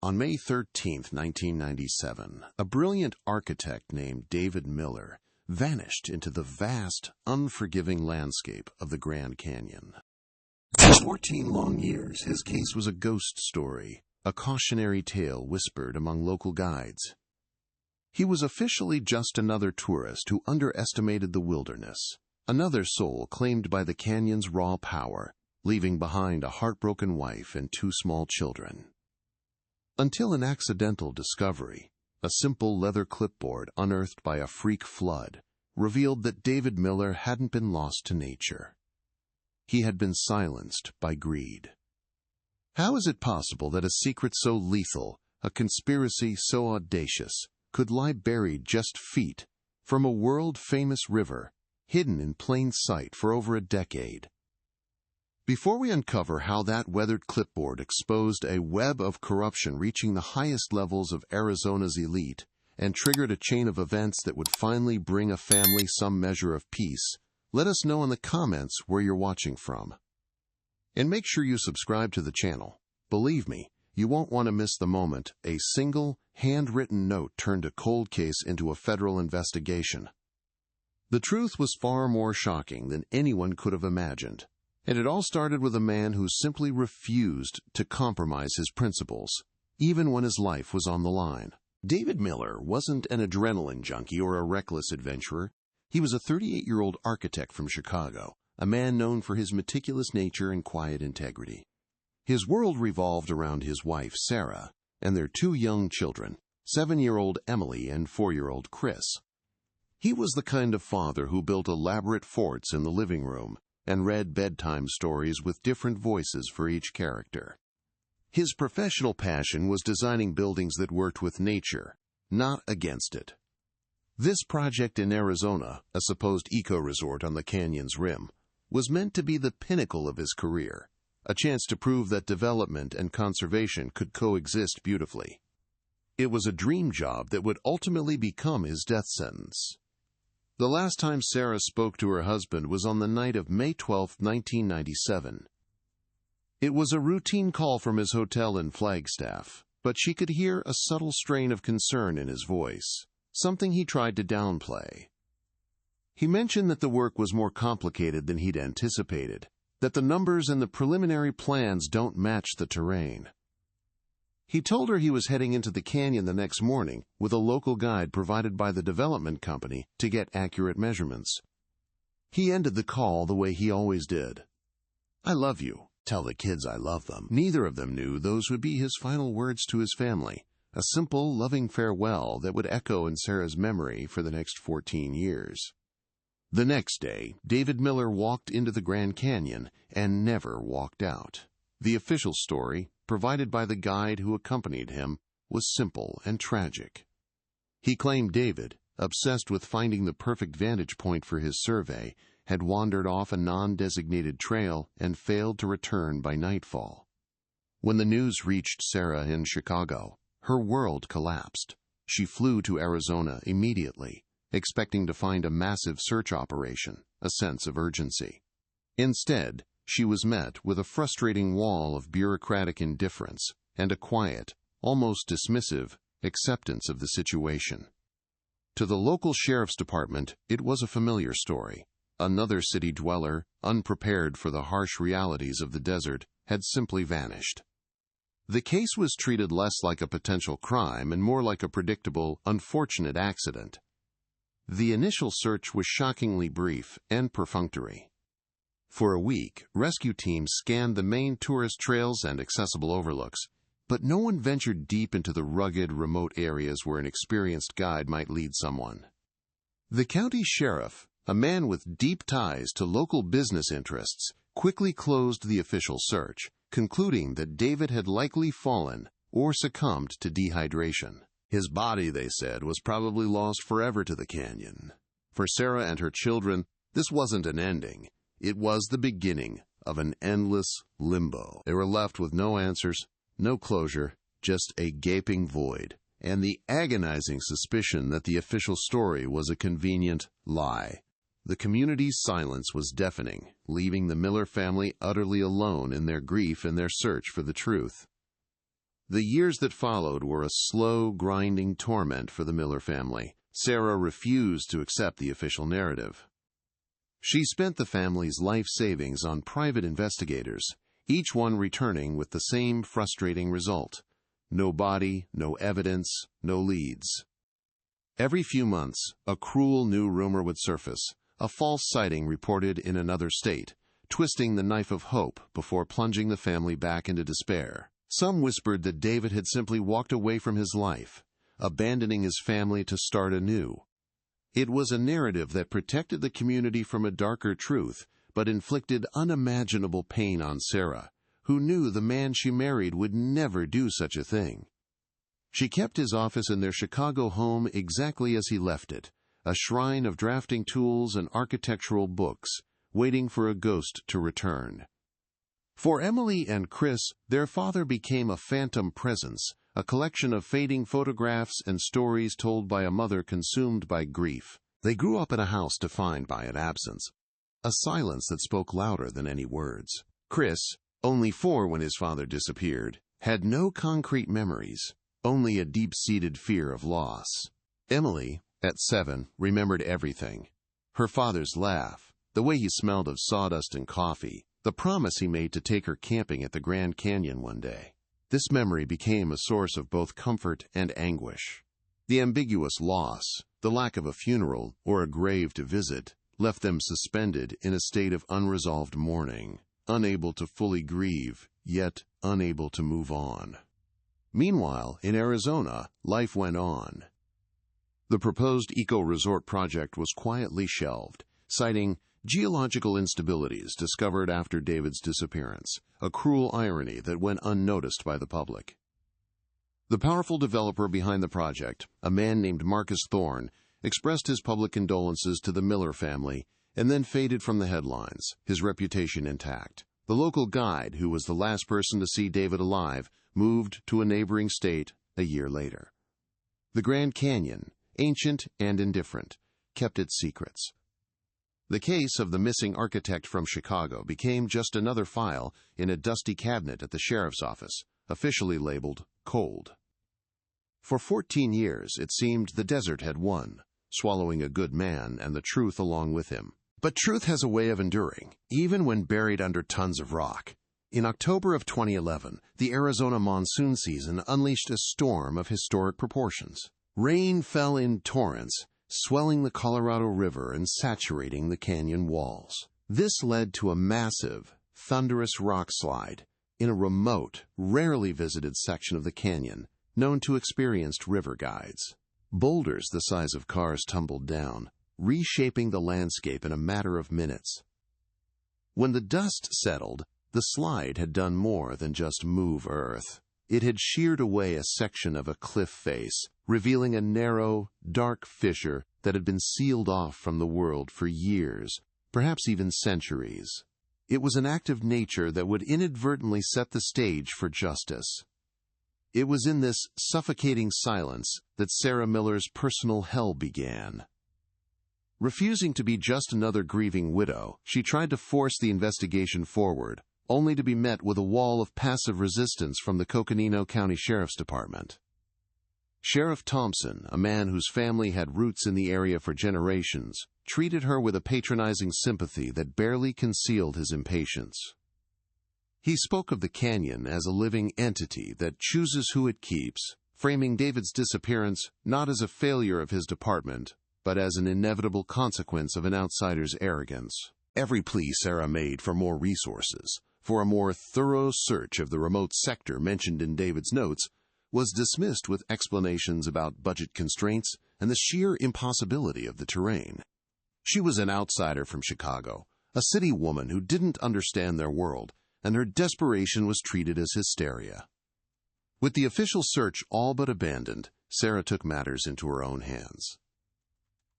On May 13, 1997, a brilliant architect named David Miller vanished into the vast, unforgiving landscape of the Grand Canyon. For 14 long years, his case was a ghost story, a cautionary tale whispered among local guides. He was officially just another tourist who underestimated the wilderness, another soul claimed by the canyon's raw power, leaving behind a heartbroken wife and 2 small children. Until an accidental discovery, a simple leather clipboard unearthed by a freak flood, revealed that David Miller hadn't been lost to nature. He had been silenced by greed. How is it possible that a secret so lethal, a conspiracy so audacious, could lie buried just feet from a world-famous river, hidden in plain sight for over a decade? Before we uncover how that weathered clipboard exposed a web of corruption reaching the highest levels of Arizona's elite and triggered a chain of events that would finally bring a family some measure of peace, let us know in the comments where you're watching from. And make sure you subscribe to the channel. Believe me, you won't want to miss the moment a single, handwritten note turned a cold case into a federal investigation. The truth was far more shocking than anyone could have imagined. And it all started with a man who simply refused to compromise his principles, even when his life was on the line. David Miller wasn't an adrenaline junkie or a reckless adventurer. He was a 38-year-old architect from Chicago, a man known for his meticulous nature and quiet integrity. His world revolved around his wife, Sarah, and their 2 young children, 7-year-old Emily and 4-year-old Chris. He was the kind of father who built elaborate forts in the living room and read bedtime stories with different voices for each character. His professional passion was designing buildings that worked with nature, not against it. This project in Arizona, a supposed eco-resort on the canyon's rim, was meant to be the pinnacle of his career, a chance to prove that development and conservation could coexist beautifully. It was a dream job that would ultimately become his death sentence. The last time Sarah spoke to her husband was on the night of May 12, 1997. It was a routine call from his hotel in Flagstaff, but she could hear a subtle strain of concern in his voice, something he tried to downplay. He mentioned that the work was more complicated than he'd anticipated, that the numbers and the preliminary plans don't match the terrain. He told her he was heading into the canyon the next morning with a local guide provided by the development company to get accurate measurements. He ended the call the way he always did. "I love you. Tell the kids I love them." Neither of them knew those would be his final words to his family, a simple, loving farewell that would echo in Sarah's memory for the next 14 years. The next day, David Miller walked into the Grand Canyon and never walked out. The official story, provided by the guide who accompanied him, was simple and tragic. He claimed David, obsessed with finding the perfect vantage point for his survey, had wandered off a non-designated trail and failed to return by nightfall. When the news reached Sarah in Chicago, her world collapsed. She flew to Arizona immediately, expecting to find a massive search operation, a sense of urgency. Instead, she was met with a frustrating wall of bureaucratic indifference and a quiet, almost dismissive, acceptance of the situation. To the local sheriff's department, it was a familiar story. Another city dweller, unprepared for the harsh realities of the desert, had simply vanished. The case was treated less like a potential crime and more like a predictable, unfortunate accident. The initial search was shockingly brief and perfunctory. For a week, rescue teams scanned the main tourist trails and accessible overlooks, but no one ventured deep into the rugged, remote areas where an experienced guide might lead someone. The county sheriff, a man with deep ties to local business interests, quickly closed the official search, concluding that David had likely fallen or succumbed to dehydration. His body, they said, was probably lost forever to the canyon. For Sarah and her children, this wasn't an ending. It was the beginning of an endless limbo. They were left with no answers, no closure, just a gaping void, and the agonizing suspicion that the official story was a convenient lie. The community's silence was deafening, leaving the Miller family utterly alone in their grief and their search for the truth. The years that followed were a slow, grinding torment for the Miller family. Sarah refused to accept the official narrative. She spent the family's life savings on private investigators, each one returning with the same frustrating result: no body, no evidence, no leads. Every few months, a cruel new rumor would surface, a false sighting reported in another state, twisting the knife of hope before plunging the family back into despair. Some whispered that David had simply walked away from his life, abandoning his family to start anew. It was a narrative that protected the community from a darker truth, but inflicted unimaginable pain on Sarah, who knew the man she married would never do such a thing. She kept his office in their Chicago home exactly as he left it, a shrine of drafting tools and architectural books, waiting for a ghost to return. For Emily and Chris, their father became a phantom presence, a collection of fading photographs and stories told by a mother consumed by grief. They grew up in a house defined by an absence, a silence that spoke louder than any words. Chris, only 4 when his father disappeared, had no concrete memories, only a deep-seated fear of loss. Emily, at 7, remembered everything: her father's laugh, the way he smelled of sawdust and coffee, the promise he made to take her camping at the Grand Canyon one day. This memory became a source of both comfort and anguish. The ambiguous loss, the lack of a funeral or a grave to visit, left them suspended in a state of unresolved mourning, unable to fully grieve, yet unable to move on. Meanwhile, in Arizona, life went on. The proposed eco-resort project was quietly shelved, citing geological instabilities discovered after David's disappearance, a cruel irony that went unnoticed by the public. The powerful developer behind the project, a man named Marcus Thorne, expressed his public condolences to the Miller family and then faded from the headlines, his reputation intact. The local guide, who was the last person to see David alive, moved to a neighboring state a year later. The Grand Canyon, ancient and indifferent, kept its secrets. The case of the missing architect from Chicago became just another file in a dusty cabinet at the sheriff's office, officially labeled cold. For 14 years, it seemed the desert had won, swallowing a good man and the truth along with him. But truth has a way of enduring, even when buried under tons of rock. In October of 2011, the Arizona monsoon season unleashed a storm of historic proportions. Rain fell in torrents, swelling the Colorado River and saturating the canyon walls. This led to a massive, thunderous rock slide in a remote, rarely visited section of the canyon, known to experienced river guides. Boulders the size of cars tumbled down, reshaping the landscape in a matter of minutes. When the dust settled, the slide had done more than just move earth. It had sheared away a section of a cliff face, revealing a narrow, dark fissure that had been sealed off from the world for years, perhaps even centuries. It was an act of nature that would inadvertently set the stage for justice. It was in this suffocating silence that Sarah Miller's personal hell began. Refusing to be just another grieving widow, she tried to force the investigation forward, only to be met with a wall of passive resistance from the Coconino County Sheriff's Department. Sheriff Thompson, a man whose family had roots in the area for generations, treated her with a patronizing sympathy that barely concealed his impatience. He spoke of the canyon as a living entity that chooses who it keeps, framing David's disappearance not as a failure of his department, but as an inevitable consequence of an outsider's arrogance. Every plea Sarah made for more resources, for a more thorough search of the remote sector mentioned in David's notes, was dismissed with explanations about budget constraints and the sheer impossibility of the terrain. She was an outsider from Chicago, a city woman who didn't understand their world, and her desperation was treated as hysteria. With the official search all but abandoned, Sarah took matters into her own hands.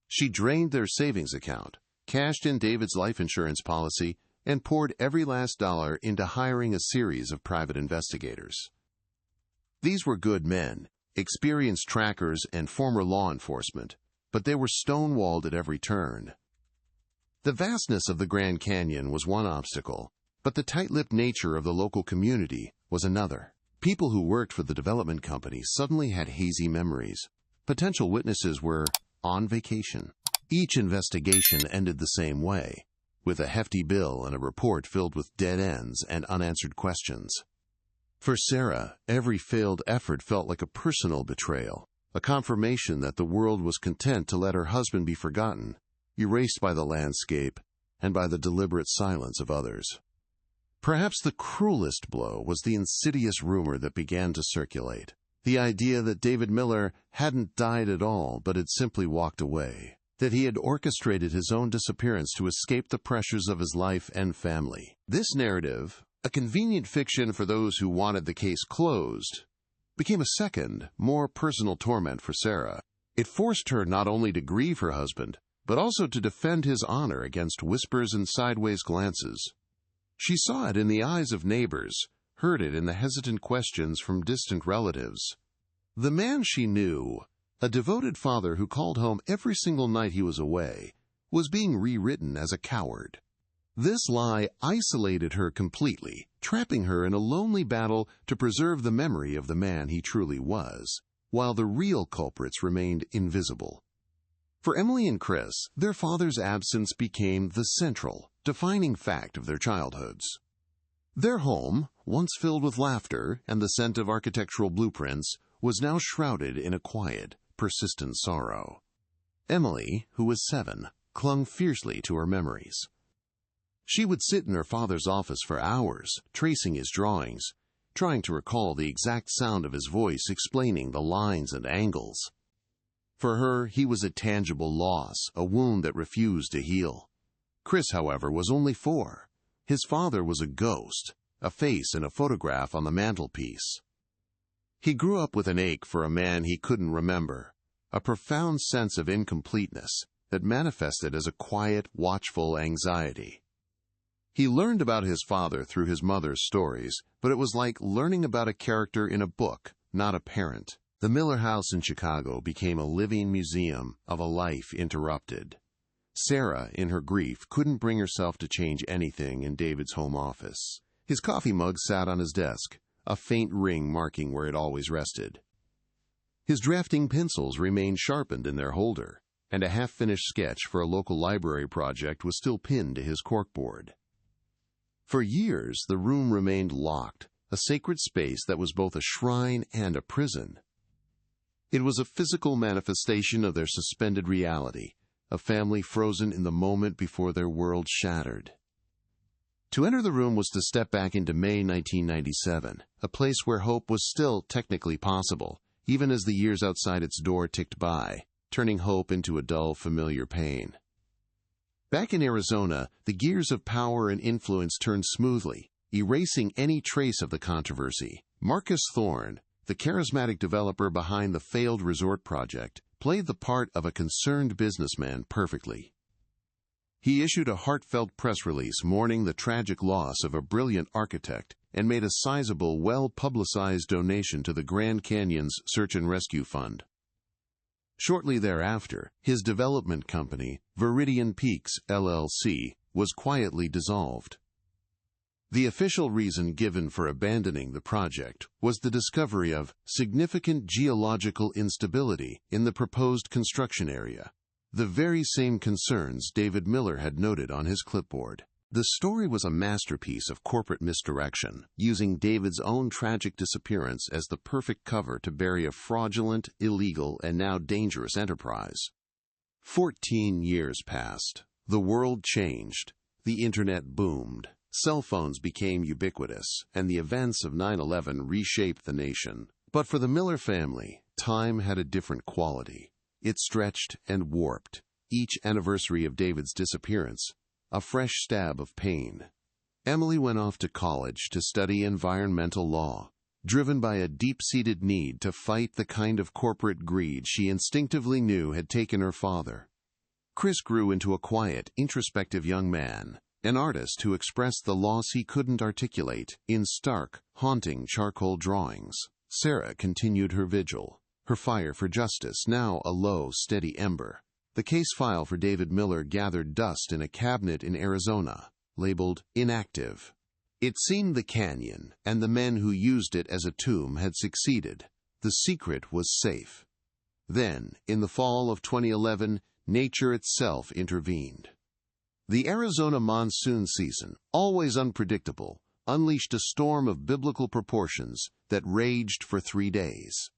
She drained their savings account, cashed in David's life insurance policy, and poured every last dollar into hiring a series of private investigators. These were good men, experienced trackers and former law enforcement, but they were stonewalled at every turn. The vastness of the Grand Canyon was one obstacle, but the tight-lipped nature of the local community was another. People who worked for the development company suddenly had hazy memories. Potential witnesses were on vacation. Each investigation ended the same way, with a hefty bill and a report filled with dead ends and unanswered questions. For Sarah, every failed effort felt like a personal betrayal, a confirmation that the world was content to let her husband be forgotten, erased by the landscape and by the deliberate silence of others. Perhaps the cruelest blow was the insidious rumor that began to circulate, the idea that David Miller hadn't died at all but had simply walked away, that he had orchestrated his own disappearance to escape the pressures of his life and family. This narrative, a convenient fiction for those who wanted the case closed, became a second, more personal torment for Sarah. It forced her not only to grieve her husband, but also to defend his honor against whispers and sideways glances. She saw it in the eyes of neighbors, heard it in the hesitant questions from distant relatives. The man she knew, a devoted father who called home every single night he was away, was being rewritten as a coward. This lie isolated her completely, trapping her in a lonely battle to preserve the memory of the man he truly was, while the real culprits remained invisible. For Emily and Chris, their father's absence became the central, defining fact of their childhoods. Their home, once filled with laughter and the scent of architectural blueprints, was now shrouded in a quiet, persistent sorrow. Emily, who was 7, clung fiercely to her memories. She would sit in her father's office for hours, tracing his drawings, trying to recall the exact sound of his voice explaining the lines and angles. For her, he was a tangible loss, a wound that refused to heal. Chris, however, was only 4. His father was a ghost, a face in a photograph on the mantelpiece. He grew up with an ache for a man he couldn't remember, a profound sense of incompleteness that manifested as a quiet, watchful anxiety. He learned about his father through his mother's stories, but it was like learning about a character in a book, not a parent. The Miller house in Chicago became a living museum of a life interrupted. Sarah, in her grief, couldn't bring herself to change anything in David's home office. His coffee mug sat on his desk, a faint ring marking where it always rested. His drafting pencils remained sharpened in their holder, and a half-finished sketch for a local library project was still pinned to his corkboard. For years, the room remained locked, a sacred space that was both a shrine and a prison. It was a physical manifestation of their suspended reality, a family frozen in the moment before their world shattered. To enter the room was to step back into May 1997, a place where hope was still technically possible, even as the years outside its door ticked by, turning hope into a dull, familiar pain. Back in Arizona, the gears of power and influence turned smoothly, erasing any trace of the controversy. Marcus Thorne, the charismatic developer behind the failed resort project, played the part of a concerned businessman perfectly. He issued a heartfelt press release mourning the tragic loss of a brilliant architect and made a sizable, well-publicized donation to the Grand Canyon's Search and Rescue Fund. Shortly thereafter, his development company, Viridian Peaks, LLC, was quietly dissolved. The official reason given for abandoning the project was the discovery of significant geological instability in the proposed construction area, the very same concerns David Miller had noted on his clipboard. The story was a masterpiece of corporate misdirection, using David's own tragic disappearance as the perfect cover to bury a fraudulent, illegal, and now dangerous enterprise. 14 years passed. The world changed. The internet boomed. Cell phones became ubiquitous, and the events of 9/11 reshaped the nation. But for the Miller family, time had a different quality. It stretched and warped. Each anniversary of David's disappearance, a fresh stab of pain. Emily went off to college to study environmental law, driven by a deep-seated need to fight the kind of corporate greed she instinctively knew had taken her father. Chris grew into a quiet, introspective young man, an artist who expressed the loss he couldn't articulate in stark, haunting charcoal drawings. Sarah continued her vigil, her fire for justice now a low, steady ember. The case file for David Miller gathered dust in a cabinet in Arizona, labeled inactive. It seemed the canyon and the men who used it as a tomb had succeeded. The secret was safe. Then, in the fall of 2011, nature itself intervened. The Arizona monsoon season, always unpredictable, unleashed a storm of biblical proportions that raged for 3 days.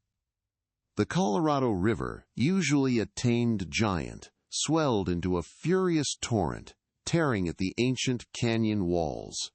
The Colorado River, usually a tamed giant, swelled into a furious torrent, tearing at the ancient canyon walls.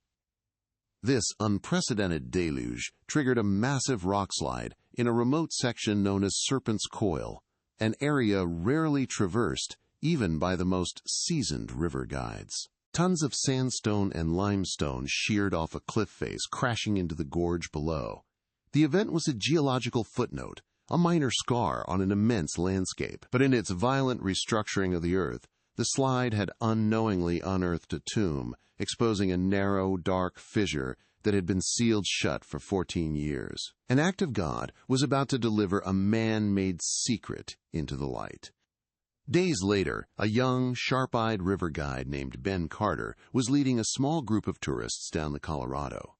This unprecedented deluge triggered a massive rockslide in a remote section known as Serpent's Coil, an area rarely traversed even by the most seasoned river guides. Tons of sandstone and limestone sheared off a cliff face, crashing into the gorge below. The event was a geological footnote, a minor scar on an immense landscape, but in its violent restructuring of the earth, the slide had unknowingly unearthed a tomb, exposing a narrow, dark fissure that had been sealed shut for 14 years. An act of God was about to deliver a man-made secret into the light. Days later, a young, sharp-eyed river guide named Ben Carter was leading a small group of tourists down the Colorado.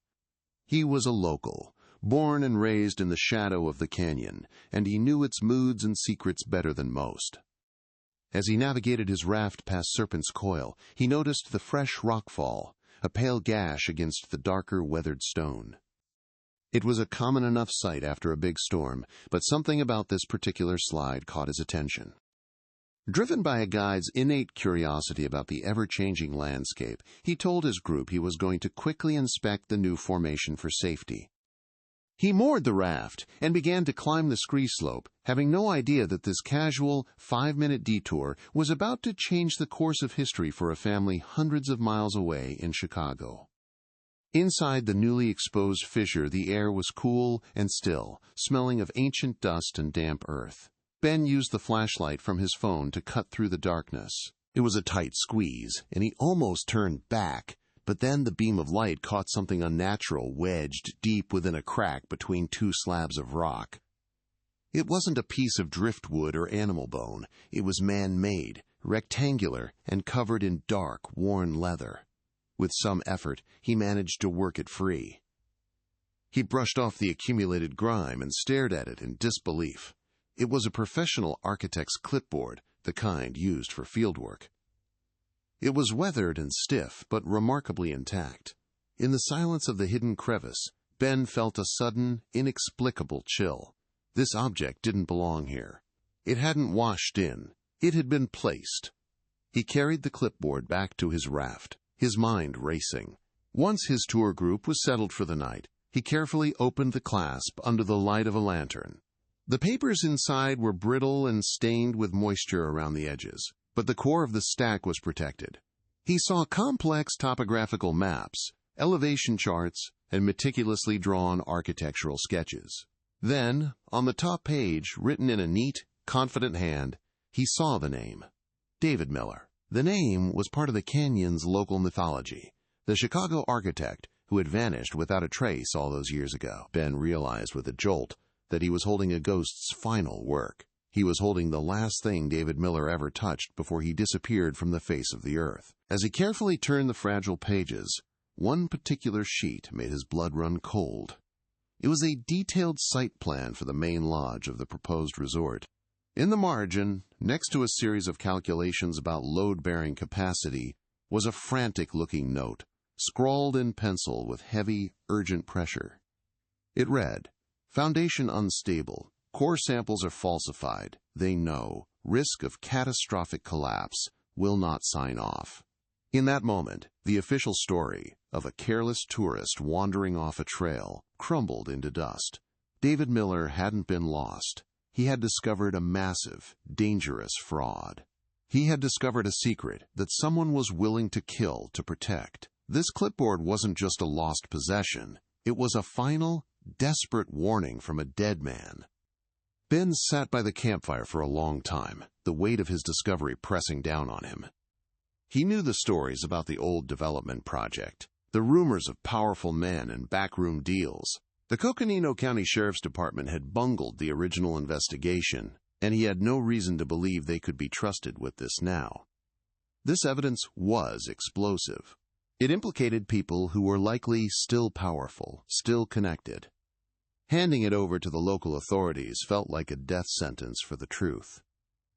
He was a local, born and raised in the shadow of the canyon, and he knew its moods and secrets better than most. As he navigated his raft past Serpent's Coil, he noticed the fresh rockfall, a pale gash against the darker, weathered stone. It was a common enough sight after a big storm, but something about this particular slide caught his attention. Driven by a guide's innate curiosity about the ever-changing landscape, he told his group he was going to quickly inspect the new formation for safety. He moored the raft and began to climb the scree slope, having no idea that this casual, 5-minute detour was about to change the course of history for a family hundreds of miles away in Chicago. Inside the newly exposed fissure, the air was cool and still, smelling of ancient dust and damp earth. Ben used the flashlight from his phone to cut through the darkness. It was a tight squeeze, and he almost turned back, but then the beam of light caught something unnatural wedged deep within a crack between 2 slabs of rock. It wasn't a piece of driftwood or animal bone. It was man-made, rectangular, and covered in dark, worn leather. With some effort, he managed to work it free. He brushed off the accumulated grime and stared at it in disbelief. It was a professional architect's clipboard, the kind used for fieldwork. It was weathered and stiff, but remarkably intact. In the silence of the hidden crevice, Ben felt a sudden, inexplicable chill. This object didn't belong here. It hadn't washed in. It had been placed. He carried the clipboard back to his raft, his mind racing. Once his tour group was settled for the night, he carefully opened the clasp under the light of a lantern. The papers inside were brittle and stained with moisture around the edges, but the core of the stack was protected. He saw complex topographical maps, elevation charts, and meticulously drawn architectural sketches. Then, on the top page, written in a neat, confident hand, he saw the name, David Miller. The name was part of the canyon's local mythology, the Chicago architect who had vanished without a trace all those years ago. Ben realized with a jolt that he was holding a ghost's final work. He was holding the last thing David Miller ever touched before he disappeared from the face of the earth. As he carefully turned the fragile pages, one particular sheet made his blood run cold. It was a detailed site plan for the main lodge of the proposed resort. In the margin, next to a series of calculations about load-bearing capacity, was a frantic-looking note, scrawled in pencil with heavy, urgent pressure. It read, "Foundation unstable. Core samples are falsified. They know. Risk of catastrophic collapse. Will not sign off." In that moment, the official story of a careless tourist wandering off a trail crumbled into dust. David Miller hadn't been lost. He had discovered a massive, dangerous fraud. He had discovered a secret that someone was willing to kill to protect. This clipboard wasn't just a lost possession. It was a final, desperate warning from a dead man. Ben sat by the campfire for a long time, the weight of his discovery pressing down on him. He knew the stories about the old development project, the rumors of powerful men and backroom deals. The Coconino County Sheriff's Department had bungled the original investigation, and he had no reason to believe they could be trusted with this now. This evidence was explosive. It implicated people who were likely still powerful, still connected. Handing it over to the local authorities felt like a death sentence for the truth.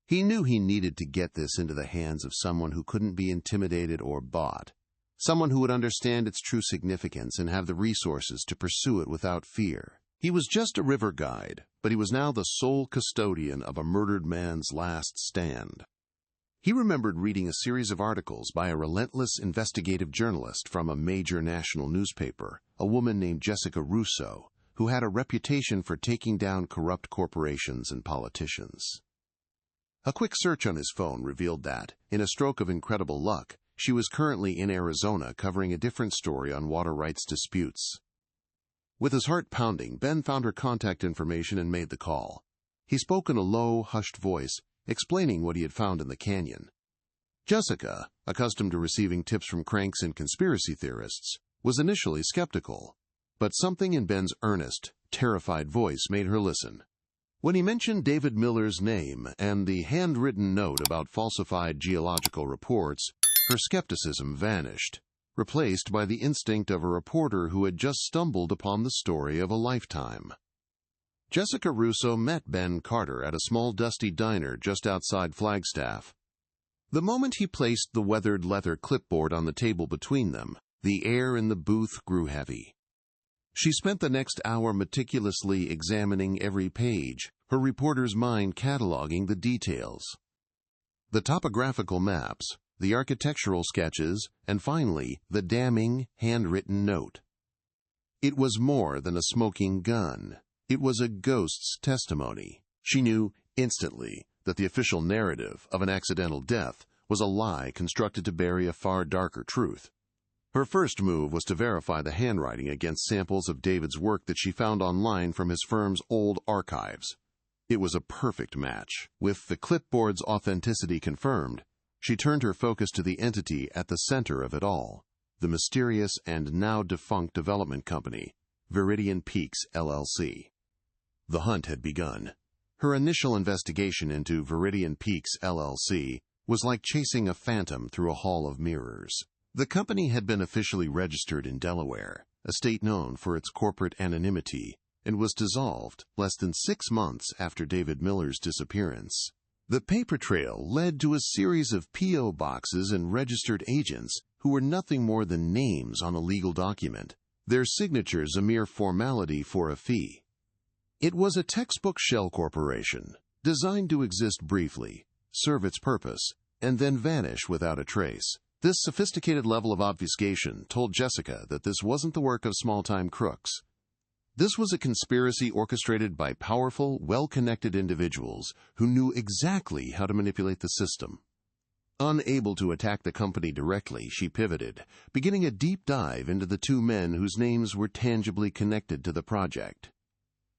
He knew he needed to get this into the hands of someone who couldn't be intimidated or bought, someone who would understand its true significance and have the resources to pursue it without fear. He was just a river guide, but he was now the sole custodian of a murdered man's last stand. He remembered reading a series of articles by a relentless investigative journalist from a major national newspaper, a woman named Jessica Russo, who had a reputation for taking down corrupt corporations and politicians. A quick search on his phone revealed that, in a stroke of incredible luck, she was currently in Arizona covering a different story on water rights disputes. With his heart pounding, Ben found her contact information and made the call. He spoke in a low, hushed voice, explaining what he had found in the canyon. Jessica, accustomed to receiving tips from cranks and conspiracy theorists, was initially skeptical, but something in Ben's earnest, terrified voice made her listen. When he mentioned David Miller's name and the handwritten note about falsified geological reports, her skepticism vanished, replaced by the instinct of a reporter who had just stumbled upon the story of a lifetime. Jessica Russo met Ben Carter at a small dusty diner just outside Flagstaff. The moment he placed the weathered leather clipboard on the table between them, the air in the booth grew heavy. She spent the next hour meticulously examining every page, her reporter's mind cataloging the details. The topographical maps, the architectural sketches, and finally, the damning, handwritten note. It was more than a smoking gun. It was a ghost's testimony. She knew instantly that the official narrative of an accidental death was a lie constructed to bury a far darker truth. Her first move was to verify the handwriting against samples of David's work that she found online from his firm's old archives. It was a perfect match. With the clipboard's authenticity confirmed, she turned her focus to the entity at the center of it all, the mysterious and now defunct development company, Viridian Peaks, LLC. The hunt had begun. Her initial investigation into Viridian Peaks, LLC was like chasing a phantom through a hall of mirrors. The company had been officially registered in Delaware, a state known for its corporate anonymity, and was dissolved less than 6 months after David Miller's disappearance. The paper trail led to a series of P.O. boxes and registered agents who were nothing more than names on a legal document, their signatures a mere formality for a fee. It was a textbook shell corporation, designed to exist briefly, serve its purpose, and then vanish without a trace. This sophisticated level of obfuscation told Jessica that this wasn't the work of small-time crooks. This was a conspiracy orchestrated by powerful, well-connected individuals who knew exactly how to manipulate the system. Unable to attack the company directly, she pivoted, beginning a deep dive into the two men whose names were tangibly connected to the project.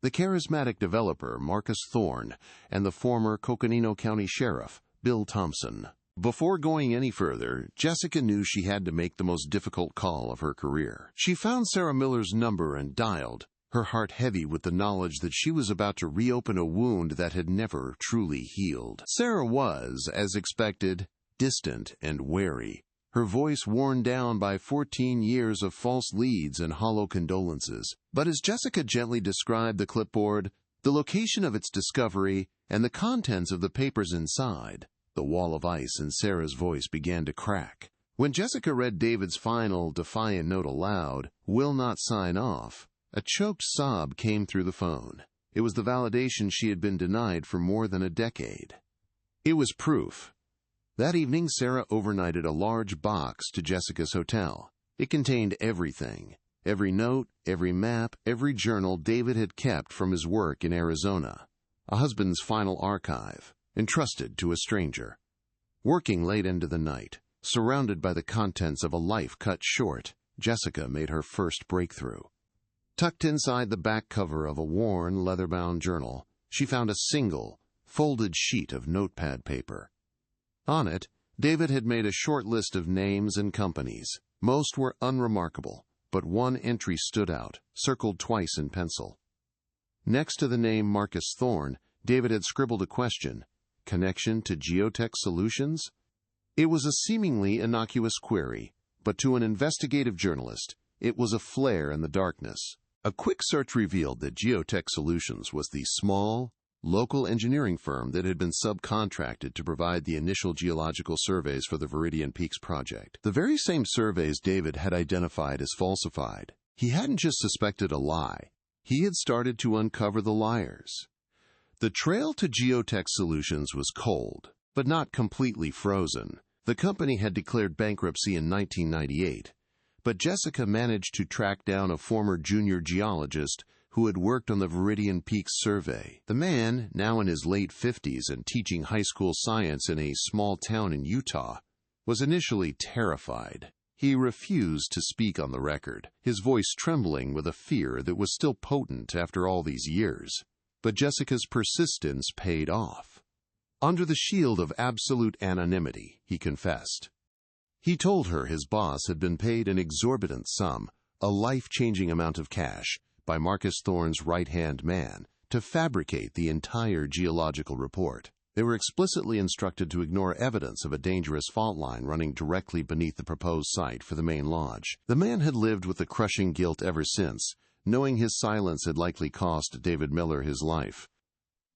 The charismatic developer, Marcus Thorne, and the former Coconino County Sheriff, Bill Thompson. Before going any further, Jessica knew she had to make the most difficult call of her career. She found Sarah Miller's number and dialed, her heart heavy with the knowledge that she was about to reopen a wound that had never truly healed. Sarah was, as expected, distant and wary, her voice worn down by 14 years of false leads and hollow condolences. But as Jessica gently described the clipboard, the location of its discovery, and the contents of the papers inside, the wall of ice in Sarah's voice began to crack. When Jessica read David's final, defiant note aloud, "Will not sign off," a choked sob came through the phone. It was the validation she had been denied for more than a decade. It was proof. That evening, Sarah overnighted a large box to Jessica's hotel. It contained everything. Every note, every map, every journal David had kept from his work in Arizona. A husband's final archive, entrusted to a stranger. Working late into the night, surrounded by the contents of a life cut short, Jessica made her first breakthrough. Tucked inside the back cover of a worn, leather-bound journal, she found a single, folded sheet of notepad paper. On it, David had made a short list of names and companies. Most were unremarkable, but one entry stood out, circled twice in pencil. Next to the name Marcus Thorne, David had scribbled a question: connection to Geotech Solutions? It was a seemingly innocuous query, But to an investigative journalist, it was a flare in the darkness. A quick search revealed that Geotech Solutions was the small, local engineering firm that had been subcontracted to provide the initial geological surveys for the Viridian Peaks project. The very same surveys David had identified as falsified. He hadn't just suspected a lie. He had started to uncover the liars. The trail to Geotech Solutions was cold, but not completely frozen. The company had declared bankruptcy in 1998, but Jessica managed to track down a former junior geologist who had worked on the Viridian Peaks survey. The man, now in his late 50s and teaching high school science in a small town in Utah, was initially terrified. He refused to speak on the record, his voice trembling with a fear that was still potent after all these years. But Jessica's persistence paid off. Under the shield of absolute anonymity, he confessed. He told her his boss had been paid an exorbitant sum, a life-changing amount of cash, by Marcus Thorne's right-hand man, to fabricate the entire geological report. They were explicitly instructed to ignore evidence of a dangerous fault line running directly beneath the proposed site for the main lodge. The man had lived with the crushing guilt ever since, knowing his silence had likely cost David Miller his life.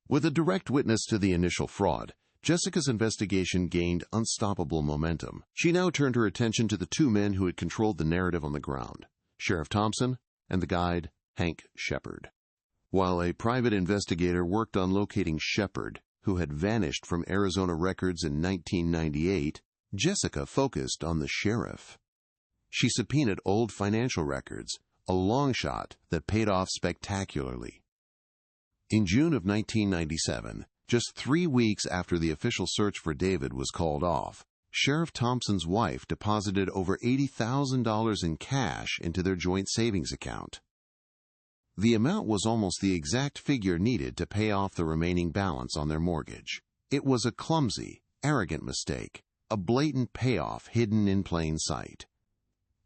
With a direct witness to the initial fraud, Jessica's investigation gained unstoppable momentum. She now turned her attention to the two men who had controlled the narrative on the ground, Sheriff Thompson and the guide, Hank Shepard. While a private investigator worked on locating Shepard, who had vanished from Arizona records in 1998, Jessica focused on the sheriff. She subpoenaed old financial records, a long shot that paid off spectacularly. In June of 1997, just 3 weeks after the official search for David was called off, Sheriff Thompson's wife deposited over $80,000 in cash into their joint savings account. The amount was almost the exact figure needed to pay off the remaining balance on their mortgage. It was a clumsy, arrogant mistake, a blatant payoff hidden in plain sight.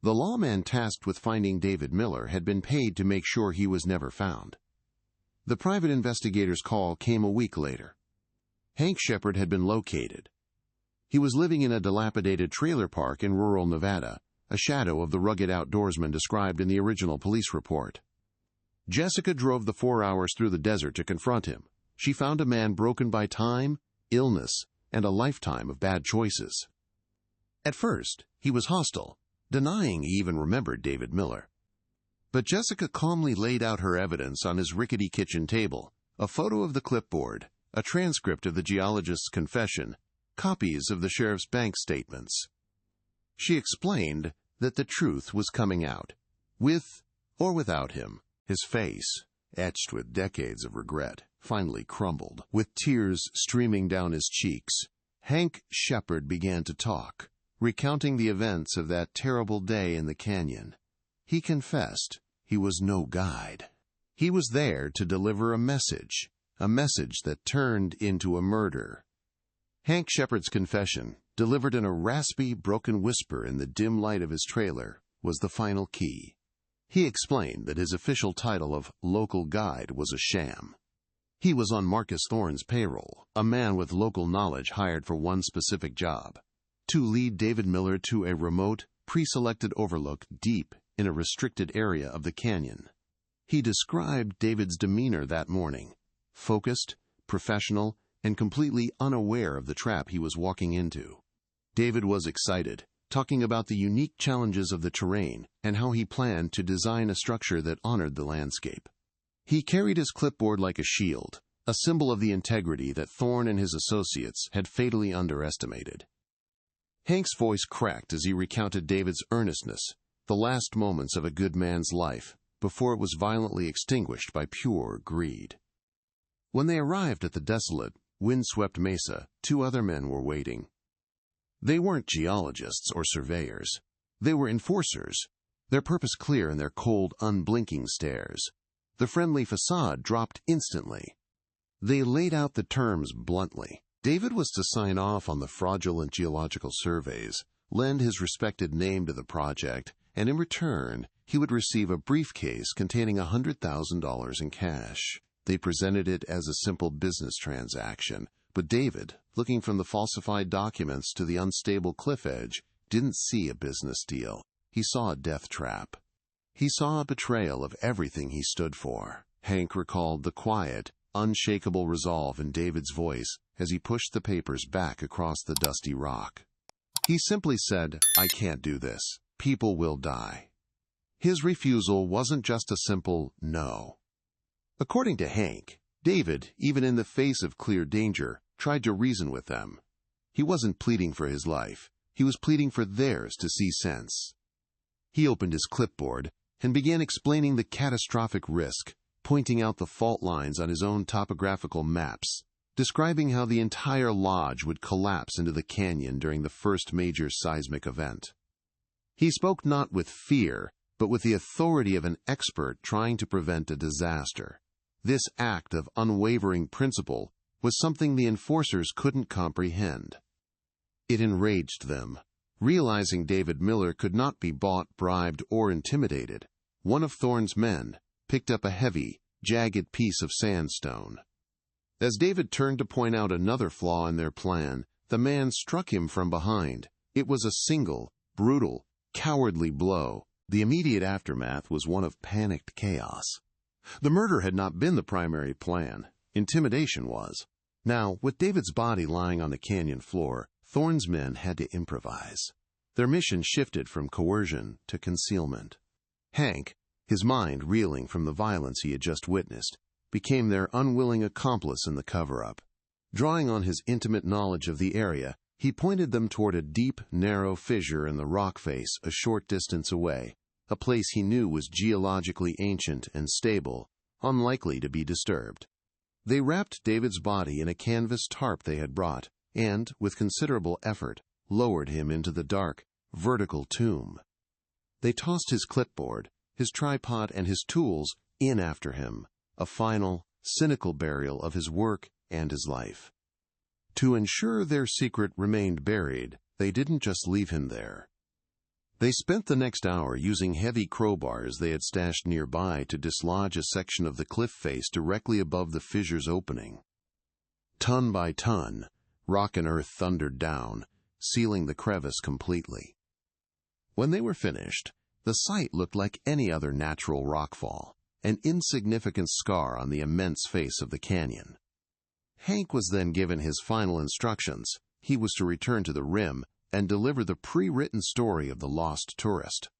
The lawman tasked with finding David Miller had been paid to make sure he was never found. The private investigator's call came a week later. Hank Shepard had been located. He was living in a dilapidated trailer park in rural Nevada, a shadow of the rugged outdoorsman described in the original police report. Jessica drove the 4 hours through the desert to confront him. She found a man broken by time, illness, and a lifetime of bad choices. At first, he was hostile, denying he even remembered David Miller. But Jessica calmly laid out her evidence on his rickety kitchen table, a photo of the clipboard, a transcript of the geologist's confession, copies of the sheriff's bank statements. She explained that the truth was coming out, with or without him. His face, etched with decades of regret, finally crumbled. With tears streaming down his cheeks, Hank Shepard began to talk, recounting the events of that terrible day in the canyon. He confessed he was no guide. He was there to deliver a message that turned into a murder. Hank Shepard's confession, delivered in a raspy, broken whisper in the dim light of his trailer, was the final key. He explained that his official title of local guide was a sham. He was on Marcus Thorne's payroll, a man with local knowledge hired for one specific job, to lead David Miller to a remote, pre-selected overlook deep in a restricted area of the canyon. He described David's demeanor that morning, focused, professional, and completely unaware of the trap he was walking into. David was excited, talking about the unique challenges of the terrain and how he planned to design a structure that honored the landscape. He carried his clipboard like a shield, a symbol of the integrity that Thorne and his associates had fatally underestimated. Hank's voice cracked as he recounted David's earnestness, the last moments of a good man's life, before it was violently extinguished by pure greed. When they arrived at the desolate, wind-swept mesa, 2 other men were waiting. They weren't geologists or surveyors. They were enforcers, their purpose clear in their cold, unblinking stares. The friendly facade dropped instantly. They laid out the terms bluntly. David was to sign off on the fraudulent geological surveys, lend his respected name to the project, and in return, he would receive a briefcase containing $100,000 in cash. They presented it as a simple business transaction, but David, looking from the falsified documents to the unstable cliff edge, didn't see a business deal. He saw a death trap. He saw a betrayal of everything he stood for. Hank recalled the quiet, unshakable resolve in David's voice as he pushed the papers back across the dusty rock. He simply said, "I can't do this. People will die." His refusal wasn't just a simple no. According to Hank, David, even in the face of clear danger, tried to reason with them. He wasn't pleading for his life. He was pleading for theirs to see sense. He opened his clipboard and began explaining the catastrophic risk, pointing out the fault lines on his own topographical maps, describing how the entire lodge would collapse into the canyon during the first major seismic event. He spoke not with fear, but with the authority of an expert trying to prevent a disaster. This act of unwavering principle was something the enforcers couldn't comprehend. It enraged them. Realizing David Miller could not be bought, bribed, or intimidated, one of Thorne's men picked up a heavy, jagged piece of sandstone. As David turned to point out another flaw in their plan, the man struck him from behind. It was a single, brutal, cowardly blow. The immediate aftermath was one of panicked chaos. The murder had not been the primary plan. Intimidation was. Now, with David's body lying on the canyon floor, Thorne's men had to improvise. Their mission shifted from coercion to concealment. Hank, his mind reeling from the violence he had just witnessed, became their unwilling accomplice in the cover-up. Drawing on his intimate knowledge of the area, he pointed them toward a deep, narrow fissure in the rock face a short distance away, a place he knew was geologically ancient and stable, unlikely to be disturbed. They wrapped David's body in a canvas tarp they had brought, and, with considerable effort, lowered him into the dark, vertical tomb. They tossed his clipboard, his tripod, and his tools in after him, a final, cynical burial of his work and his life. To ensure their secret remained buried, they didn't just leave him there. They spent the next hour using heavy crowbars they had stashed nearby to dislodge a section of the cliff face directly above the fissure's opening. Ton by ton, rock and earth thundered down, sealing the crevice completely. When they were finished, the site looked like any other natural rockfall, an insignificant scar on the immense face of the canyon. Hank was then given his final instructions. He was to return to the rim and deliver the pre-written story of the lost tourist.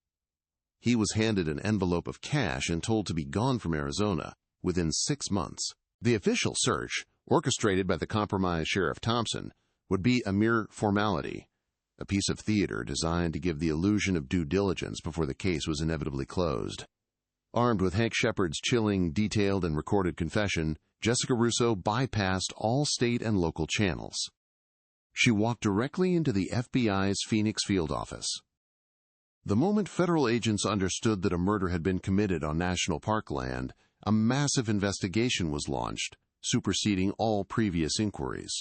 He was handed an envelope of cash and told to be gone from Arizona within 6 months. The official search, orchestrated by the compromised Sheriff Thompson, would be a mere formality, a piece of theater designed to give the illusion of due diligence before the case was inevitably closed. Armed with Hank Shepard's chilling, detailed, and recorded confession, Jessica Russo bypassed all state and local channels. She walked directly into the FBI's Phoenix field office. The moment federal agents understood that a murder had been committed on national park land, a massive investigation was launched, superseding all previous inquiries.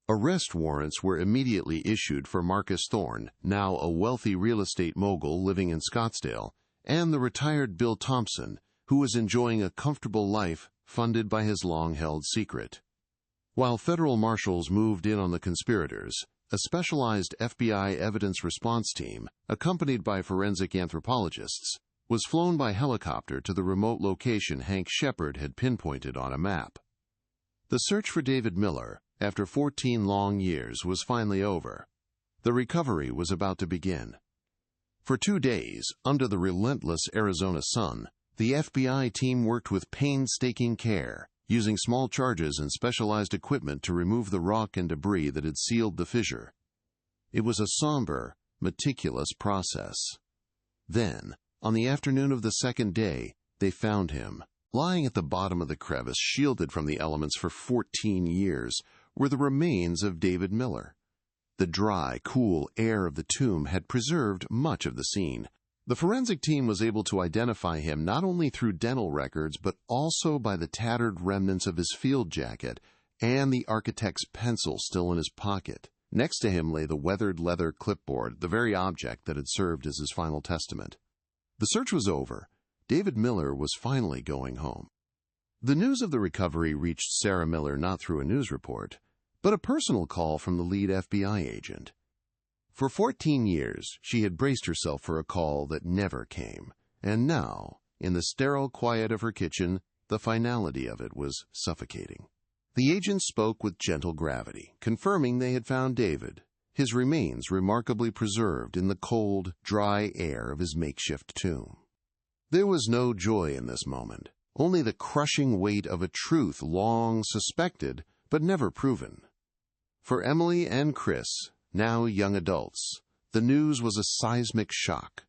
Arrest warrants were immediately issued for Marcus Thorne, now a wealthy real estate mogul living in Scottsdale, and the retired Bill Thompson, who was enjoying a comfortable life funded by his long-held secret. While federal marshals moved in on the conspirators, a specialized FBI evidence response team, accompanied by forensic anthropologists, was flown by helicopter to the remote location Hank Shepard had pinpointed on a map. The search for David Miller, after 14 long years, was finally over. The recovery was about to begin. For 2 days, under the relentless Arizona sun, the FBI team worked with painstaking care, using small charges and specialized equipment to remove the rock and debris that had sealed the fissure. It was a somber, meticulous process. Then, on the afternoon of the second day, they found him. Lying at the bottom of the crevice, shielded from the elements for 14 years, were the remains of David Miller. The dry, cool air of the tomb had preserved much of the scene. The forensic team was able to identify him not only through dental records, but also by the tattered remnants of his field jacket and the architect's pencil still in his pocket. Next to him lay the weathered leather clipboard, the very object that had served as his final testament. The search was over. David Miller was finally going home. The news of the recovery reached Sarah Miller not through a news report, but a personal call from the lead FBI agent. For 14 years, she had braced herself for a call that never came, and now, in the sterile quiet of her kitchen, the finality of it was suffocating. The agent spoke with gentle gravity, confirming they had found David, his remains remarkably preserved in the cold, dry air of his makeshift tomb. There was no joy in this moment, only the crushing weight of a truth long suspected but never proven. For Emily and Chris, now young adults, the news was a seismic shock.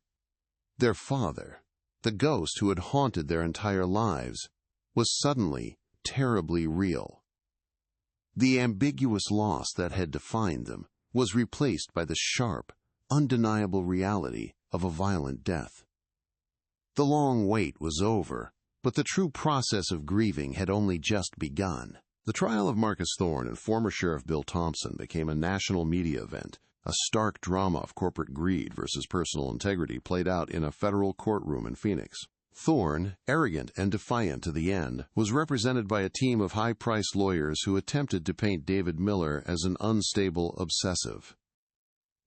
Their father, the ghost who had haunted their entire lives, was suddenly terribly real. The ambiguous loss that had defined them was replaced by the sharp, undeniable reality of a violent death. The long wait was over, but the true process of grieving had only just begun. The trial of Marcus Thorne and former Sheriff Bill Thompson became a national media event, a stark drama of corporate greed versus personal integrity played out in a federal courtroom in Phoenix. Thorne, arrogant and defiant to the end, was represented by a team of high-priced lawyers who attempted to paint David Miller as an unstable obsessive.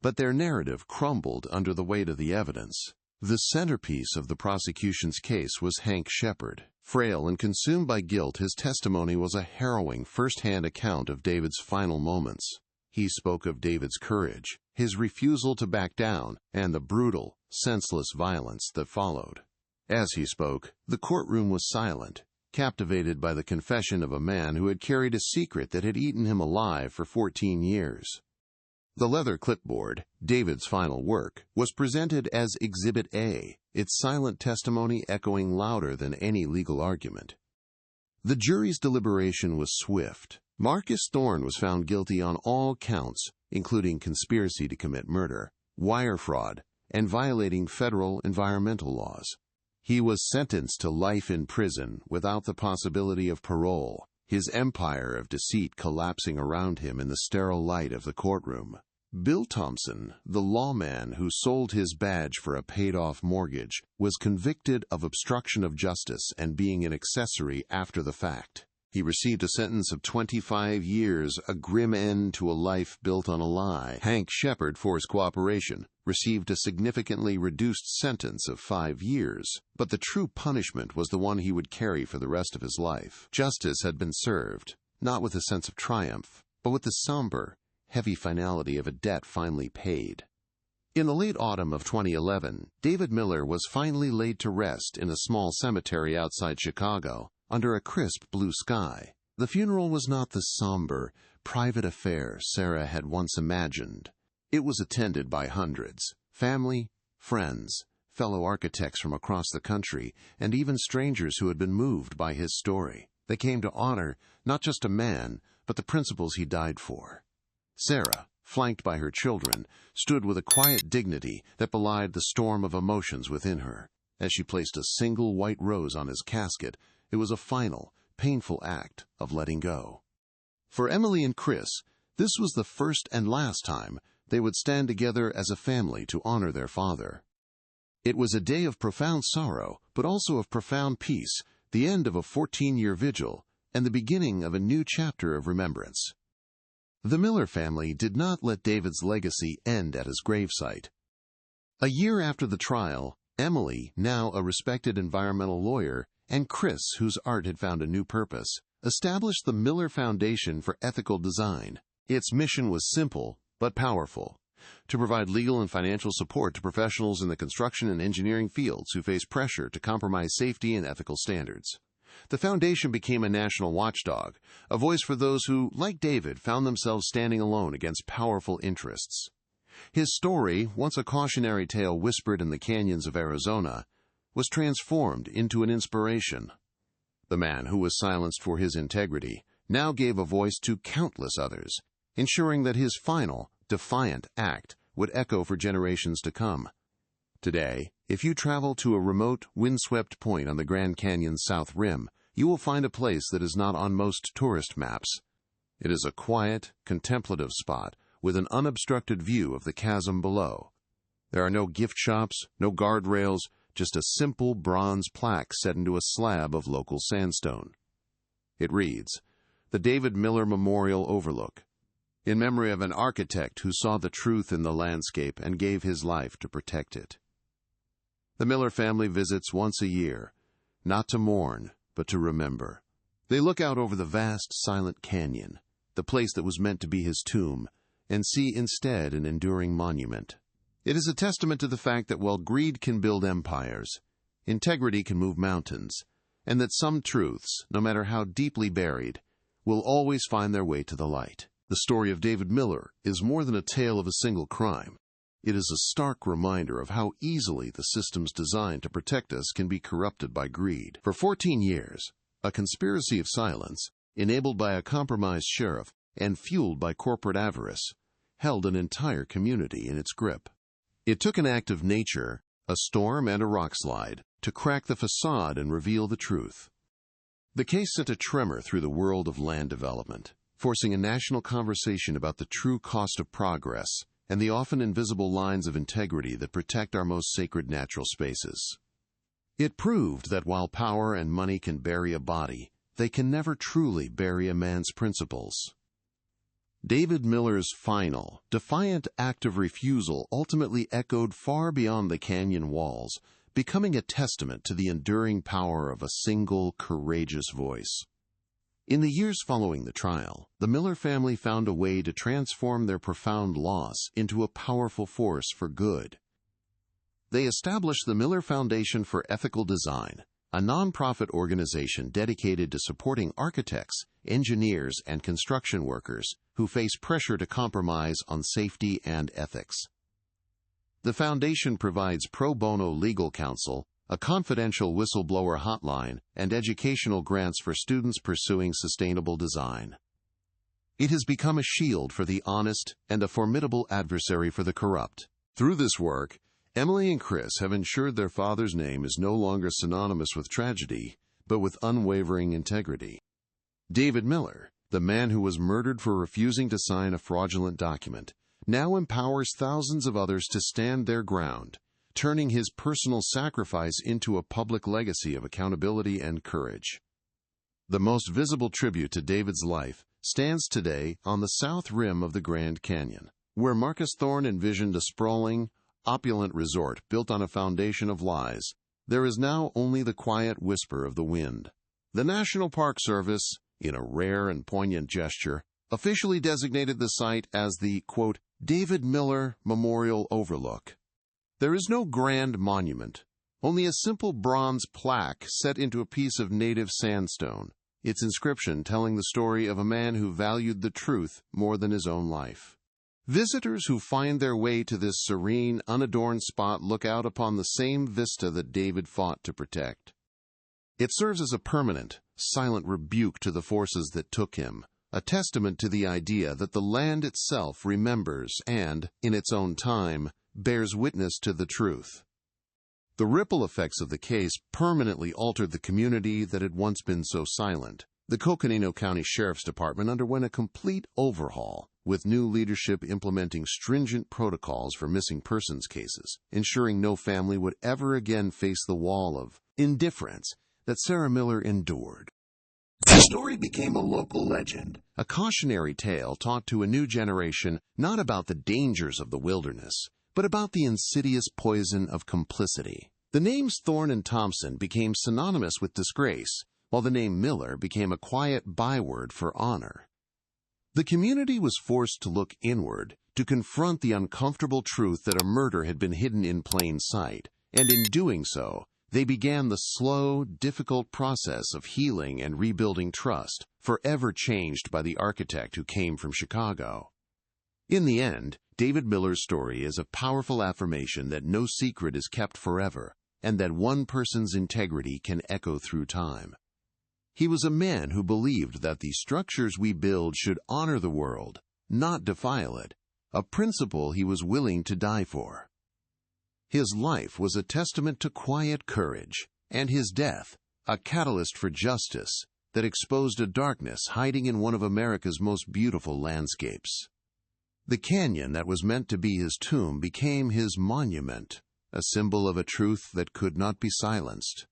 But their narrative crumbled under the weight of the evidence. The centerpiece of the prosecution's case was Hank Shepard. Frail and consumed by guilt, his testimony was a harrowing first-hand account of David's final moments. He spoke of David's courage, his refusal to back down, and the brutal, senseless violence that followed. As he spoke, the courtroom was silent, captivated by the confession of a man who had carried a secret that had eaten him alive for 14 years. The leather clipboard, David's final work, was presented as Exhibit A, its silent testimony echoing louder than any legal argument. The jury's deliberation was swift. Marcus Thorne was found guilty on all counts, including conspiracy to commit murder, wire fraud, and violating federal environmental laws. He was sentenced to life in prison without the possibility of parole, his empire of deceit collapsing around him in the sterile light of the courtroom. Bill Thompson, the lawman who sold his badge for a paid-off mortgage, was convicted of obstruction of justice and being an accessory after the fact. He received a sentence of 25 years, a grim end to a life built on a lie. Hank Shepard, for his cooperation, received a significantly reduced sentence of 5 years, but the true punishment was the one he would carry for the rest of his life. Justice had been served, not with a sense of triumph, but with the somber, heavy finality of a debt finally paid. In the late autumn of 2011, David Miller was finally laid to rest in a small cemetery outside Chicago, under a crisp blue sky. The funeral was not the somber, private affair Sarah had once imagined. It was attended by hundreds, family, friends, fellow architects from across the country, and even strangers who had been moved by his story. They came to honor not just a man, but the principles he died for. Sarah, flanked by her children, stood with a quiet dignity that belied the storm of emotions within her. As she placed a single white rose on his casket, it was a final, painful act of letting go. For Emily and Chris, this was the first and last time they would stand together as a family to honor their father. It was a day of profound sorrow, but also of profound peace, the end of a 14-year vigil, and the beginning of a new chapter of remembrance. The Miller family did not let David's legacy end at his gravesite. A year after the trial, Emily, now a respected environmental lawyer, and Chris, whose art had found a new purpose, established the Miller Foundation for Ethical Design. Its mission was simple but powerful: to provide legal and financial support to professionals in the construction and engineering fields who face pressure to compromise safety and ethical standards. The foundation became a national watchdog, a voice for those who, like David, found themselves standing alone against powerful interests. His story, once a cautionary tale whispered in the canyons of Arizona, was transformed into an inspiration. The man who was silenced for his integrity now gave a voice to countless others, ensuring that his final, defiant act would echo for generations to come. Today, if you travel to a remote, windswept point on the Grand Canyon's south rim, you will find a place that is not on most tourist maps. It is a quiet, contemplative spot with an unobstructed view of the chasm below. There are no gift shops, no guardrails, just a simple bronze plaque set into a slab of local sandstone. It reads, "The David Miller Memorial Overlook." in memory of an architect who saw the truth in the landscape and gave his life to protect it. The Miller family visits once a year, not to mourn, but to remember. They look out over the vast, silent canyon, the place that was meant to be his tomb, and see instead an enduring monument. It is a testament to the fact that while greed can build empires, integrity can move mountains, and that some truths, no matter how deeply buried, will always find their way to the light. The story of David Miller is more than a tale of a single crime. It is a stark reminder of how easily the systems designed to protect us can be corrupted by greed. For 14 years, a conspiracy of silence, enabled by a compromised sheriff and fueled by corporate avarice, held an entire community in its grip. It took an act of nature, a storm and a rockslide, to crack the facade and reveal the truth. The case sent a tremor through the world of land development, forcing a national conversation about the true cost of progress and the often invisible lines of integrity that protect our most sacred natural spaces. It proved that while power and money can bury a body, they can never truly bury a man's principles. David Miller's final, defiant act of refusal ultimately echoed far beyond the canyon walls, becoming a testament to the enduring power of a single, courageous voice. In the years following the trial, the Miller family found a way to transform their profound loss into a powerful force for good. They established the Miller Foundation for Ethical Design, a nonprofit organization dedicated to supporting architects, engineers, and construction workers who face pressure to compromise on safety and ethics. The foundation provides pro bono legal counsel, a confidential whistleblower hotline, and educational grants for students pursuing sustainable design. It has become a shield for the honest and a formidable adversary for the corrupt. Through this work, Emily and Chris have ensured their father's name is no longer synonymous with tragedy, but with unwavering integrity. David Miller, the man who was murdered for refusing to sign a fraudulent document, now empowers thousands of others to stand their ground, turning his personal sacrifice into a public legacy of accountability and courage. The most visible tribute to David's life stands today on the south rim of the Grand Canyon, where Marcus Thorne envisioned a sprawling, opulent resort built on a foundation of lies. There is now only the quiet whisper of the wind. The National Park Service, in a rare and poignant gesture, officially designated the site as the, quote, David Miller Memorial Overlook. There is no grand monument, only a simple bronze plaque set into a piece of native sandstone, its inscription telling the story of a man who valued the truth more than his own life. Visitors who find their way to this serene, unadorned spot look out upon the same vista that David fought to protect. It serves as a permanent, silent rebuke to the forces that took him, a testament to the idea that the land itself remembers and, in its own time, bears witness to the truth. The ripple effects of the case permanently altered the community that had once been so silent. The Coconino County Sheriff's Department underwent a complete overhaul, with new leadership implementing stringent protocols for missing persons cases, ensuring no family would ever again face the wall of indifference that Sarah Miller endured. The story became a local legend, a cautionary tale taught to a new generation not about the dangers of the wilderness, but about the insidious poison of complicity. The names Thorne and Thompson became synonymous with disgrace, while the name Miller became a quiet byword for honor. The community was forced to look inward to confront the uncomfortable truth that a murder had been hidden in plain sight, and in doing so, they began the slow, difficult process of healing and rebuilding trust, forever changed by the architect who came from Chicago. In the end, David Miller's story is a powerful affirmation that no secret is kept forever, and that one person's integrity can echo through time. He was a man who believed that the structures we build should honor the world, not defile it, a principle he was willing to die for. His life was a testament to quiet courage, and his death, a catalyst for justice that exposed a darkness hiding in one of America's most beautiful landscapes. The canyon that was meant to be his tomb became his monument, a symbol of a truth that could not be silenced.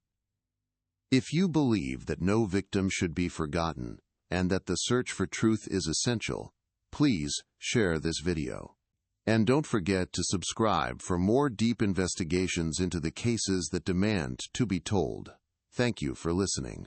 If you believe that no victim should be forgotten, and that the search for truth is essential, Please share this video. And don't forget to subscribe for more deep investigations into the cases that demand to be told. Thank you for listening.